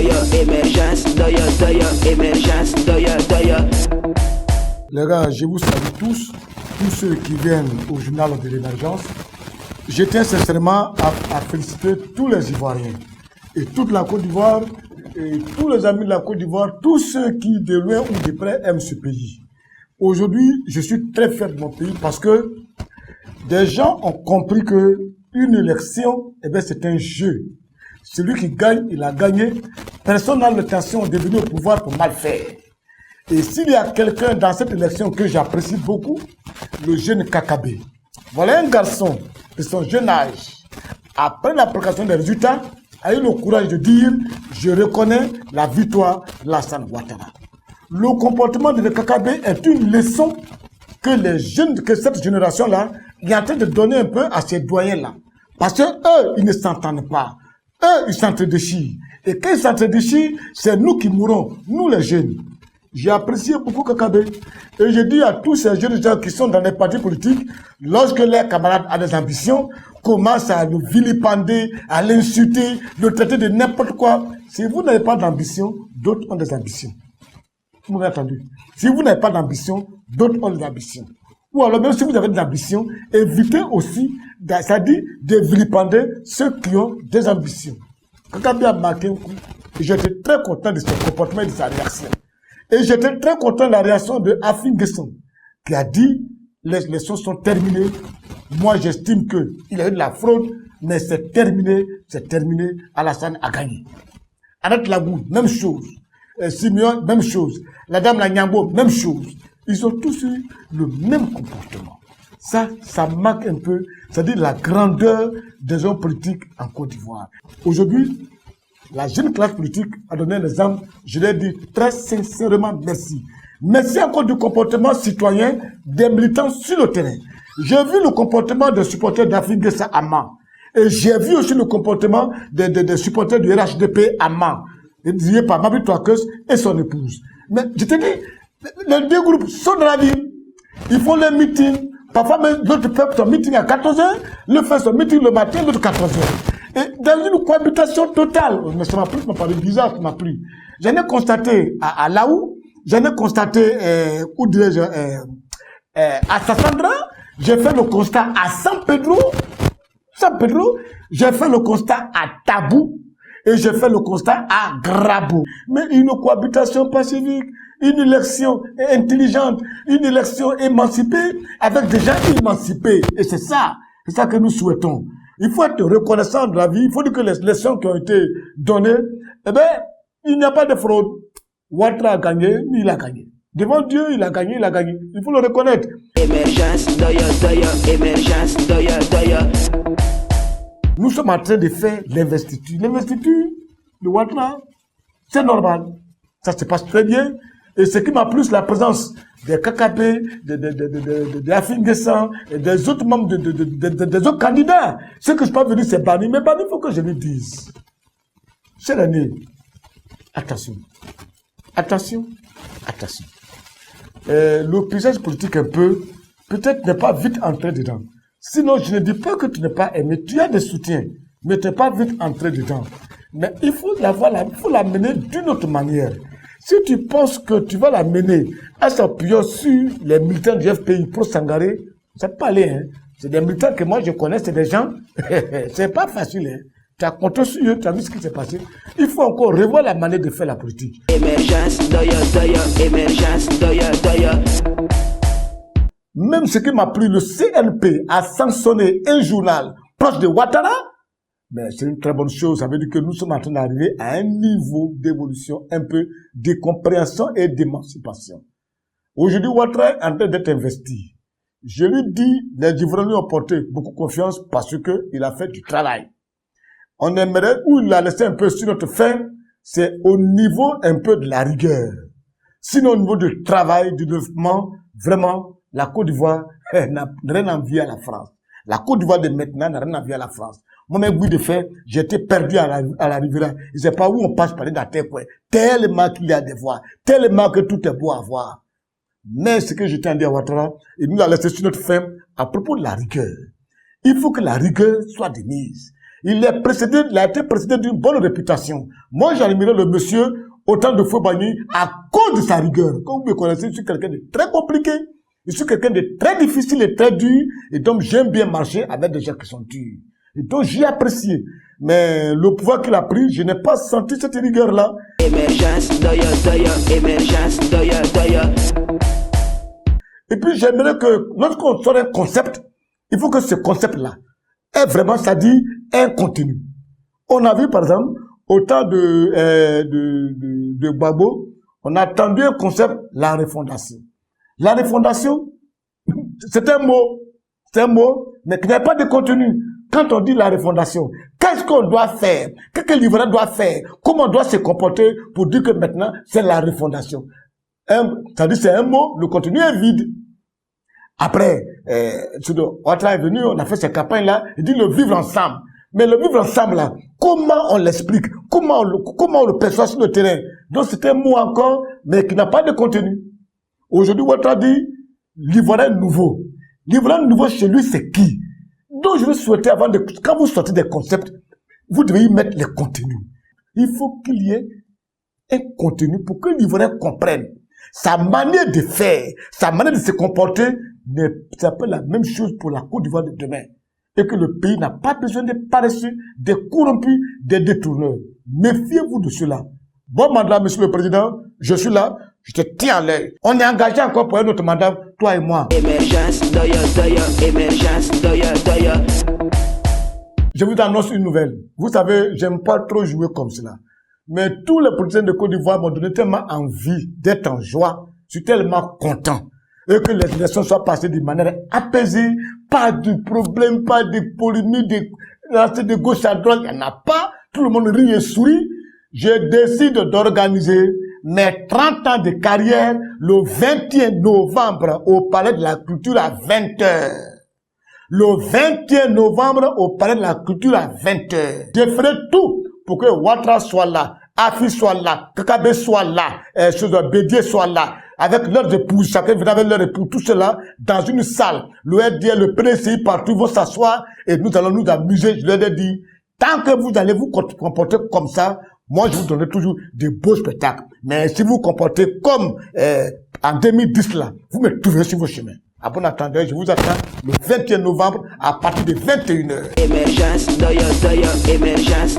Les gars, je vous salue tous ceux qui viennent au journal de l'émergence. Je tiens sincèrement à féliciter tous les Ivoiriens et toute la Côte d'Ivoire et tous les amis de la Côte d'Ivoire, tous ceux qui de loin ou de près aiment ce pays. Aujourd'hui, je suis très fier de mon pays parce que des gens ont compris que une élection, c'est un jeu. Celui qui gagne, il a gagné. Personne n'a l'intention de venir au pouvoir pour mal faire. Et s'il y a quelqu'un dans cette élection que j'apprécie beaucoup, le jeune Kakabé. Voilà un garçon de son jeune âge, après l'application des résultats, a eu le courage de dire « Je reconnais la victoire de Lassane Ouattara ». Le comportement de Kakabé est une leçon que les jeunes, que cette génération-là est en train de donner un peu à ces doyens-là. Parce que eux, ils ne s'entendent pas. Eux, ils s'entredéchirent. Et quand ils s'entredéchirent, c'est nous qui mourrons, nous les jeunes. J'ai apprécié beaucoup Kakabé. Et je dis à tous ces jeunes gens qui sont dans les partis politiques, lorsque leurs camarades ont des ambitions, commencent à le vilipender, à l'insulter, le traiter de n'importe quoi. Si vous n'avez pas d'ambition, d'autres ont des ambitions. Vous m'avez entendu? Si vous n'avez pas d'ambition, d'autres ont des ambitions. Ou alors même si vous avez des ambitions, évitez aussi, c'est-à-dire de vilipender ceux qui ont des ambitions. Kakabé a marqué un coup. Et j'étais très content de son comportement et de sa réaction. Et j'étais très content de la réaction de Afin Guesson, qui a dit les choses sont terminées. Moi, j'estime qu'il y a eu de la fraude, mais c'est terminé, Alassane a gagné. Anet Lagou, même chose. Simeon, même chose. La dame Lagnambo, même chose. Ils ont tous eu le même comportement. Ça marque un peu, c'est-à-dire la grandeur des hommes politiques en Côte d'Ivoire. Aujourd'hui, la jeune classe politique a donné un exemple, je l'ai dit très sincèrement merci. Merci encore du comportement citoyen des militants sur le terrain. J'ai vu le comportement des supporters d'Afrique à Mans. Et j'ai vu aussi le comportement des supporters du RHDP à Mans, dirigé par Mabi Touakeus et son épouse. Mais je te dis, les deux groupes sont dans la ville. Ils font les meetings. Parfois même l'autre peuple son meeting à 14h, le fait son meeting le matin, l'autre 14h. Et dans une cohabitation totale, mais ça m'a plu, ça m'a paru bizarre, ça m'a plu. J'en ai constaté à Laou, j'en ai constaté, où dirais-je, à Sassandra, j'ai fait le constat à San Pedro, j'ai fait le constat à Tabou, et j'ai fait le constat à Grabou. Mais une cohabitation pacifique, une élection intelligente, une élection émancipée, avec des gens émancipés. Et c'est ça que nous souhaitons. Il faut être reconnaissant de la vie. Il faut dire que les leçons qui ont été données, il n'y a pas de fraude. Ouattara a gagné, il a gagné. Devant Dieu, il a gagné. Il faut le reconnaître. Nous sommes en train de faire l'investiture. L'investiture de Ouattara, c'est normal. Ça se passe très bien. Et ce qui m'a plu, c'est la présence des Kakabé, des Afin Guesson, et des autres membres, des autres candidats. Ce que je peux venir, c'est Bani. Mais Bani, il faut que je lui dise. C'est l'année. Attention. Le paysage politique un peu, peut-être n'est pas vite entré dedans. Sinon, je ne dis pas que tu n'es pas aimé. Tu as des soutiens, mais tu n'es pas vite entré dedans. Mais il faut la mener d'une autre manière. Si tu penses que tu vas la mener à s'appuyer sur les militants du FPI pour Sangaré, c'est pas aller, hein. C'est des militants que moi je connais, c'est des gens, c'est pas facile, hein. Tu as compté sur eux, tu as vu ce qui s'est passé. Il faut encore revoir la manière de faire la politique. Même ce qui m'a plu, le CNP a sanctionné un journal proche de Ouattara. Mais c'est une très bonne chose. Ça veut dire que nous sommes en train d'arriver à un niveau d'évolution, un peu de compréhension et d'émancipation. Aujourd'hui, Ouattara est en train d'être investi. Je lui dis, les Ivoiriens lui ont porté beaucoup confiance parce que il a fait du travail. On aimerait, où il a laissé un peu sur notre fin, c'est au niveau un peu de la rigueur. Sinon, au niveau du travail, du développement, vraiment, la Côte d'Ivoire n'a rien à envier à la France. La Côte d'Ivoire de maintenant n'a rien à envier à la France. Moi-même, oui, de fait, j'étais perdu à la rivière. Je ne sais pas où on passe par la terre, quoi. Tellement qu'il y a des voies. Tellement que tout est beau à voir. Mais ce que je tiens à dire à Ouattara, il nous a laissé sur notre fin à propos de la rigueur. Il faut que la rigueur soit de mise. il a été précédé d'une bonne réputation. Moi, j'admirais le monsieur autant de fois banni à cause de sa rigueur. Comme vous me connaissez, je suis quelqu'un de très compliqué. Je suis quelqu'un de très difficile et très dur. Et donc, j'aime bien marcher avec des gens qui sont durs. Et donc, j'ai apprécié. Mais le pouvoir qu'il a pris, je n'ai pas senti cette rigueur-là. Émergence, émergence, Et puis, j'aimerais que, lorsqu'on sort un concept, il faut que ce concept-là ait vraiment, ça dit, un contenu. On a vu, par exemple, au temps de Gbagbo, on a entendu un concept, la refondation. La refondation, c'est un mot, mais qui n'a pas de contenu. Quand on dit la refondation, qu'est-ce qu'on doit faire? Qu'est-ce que l'Ivoirien doit faire? Comment on doit se comporter pour dire que maintenant, c'est la refondation? C'est-à-dire, c'est un mot, le contenu est vide. Après, Ouattara est venu, on a fait ces campagnes-là, il dit le vivre ensemble. Mais le vivre ensemble, là, comment on l'explique? Comment on le perçoit sur le terrain? Donc, c'est un mot encore, mais qui n'a pas de contenu. Aujourd'hui, Ouattara dit, l'Ivoirien nouveau. L'Ivoirien nouveau chez lui, c'est qui? Donc, je veux souhaiter, quand vous sortez des concepts, vous devez y mettre les contenus. Il faut qu'il y ait un contenu pour que l'Ivoirien comprenne. Sa manière de faire, sa manière de se comporter, c'est un peu la même chose pour la Côte d'Ivoire de demain. Et que le pays n'a pas besoin de paresseux, des corrompus, des détourneurs. Méfiez-vous de cela. Bon mandat, monsieur le président, je suis là, je te tiens à l'œil. On est engagé encore pour un autre mandat, toi et moi. émergence, émergence, Je vous annonce une nouvelle. Vous savez, j'aime pas trop jouer comme cela. Mais tous les politiciens de Côte d'Ivoire m'ont donné tellement envie d'être en joie. Je suis tellement content. Et que les élections soient passées d'une manière apaisée. Pas de problème, pas de polémique, de gauche à droite. Il n'y en a pas. Tout le monde rit et sourit. Je décide d'organiser mes 30 ans de carrière le 21 novembre au Palais de la Culture à 20h. Le 21 novembre au Palais de la Culture à 20h. Je ferai tout pour que Ouattara soit là, Afi soit là, Kakabe soit là, Bédié soit là, avec leurs époux, chacun vient avec leurs époux, tout cela, dans une salle. Le RDL, le PDCI, partout, vont s'asseoir et nous allons nous amuser. Je leur ai dit, tant que vous allez vous comporter comme ça, moi, je vous donnerai toujours de beaux spectacles. Mais si vous vous comportez comme en 2010, là, vous me trouverez sur vos chemins. À bon entendeur, je vous attends le 21 novembre à partir de 21h. émergence, émergence,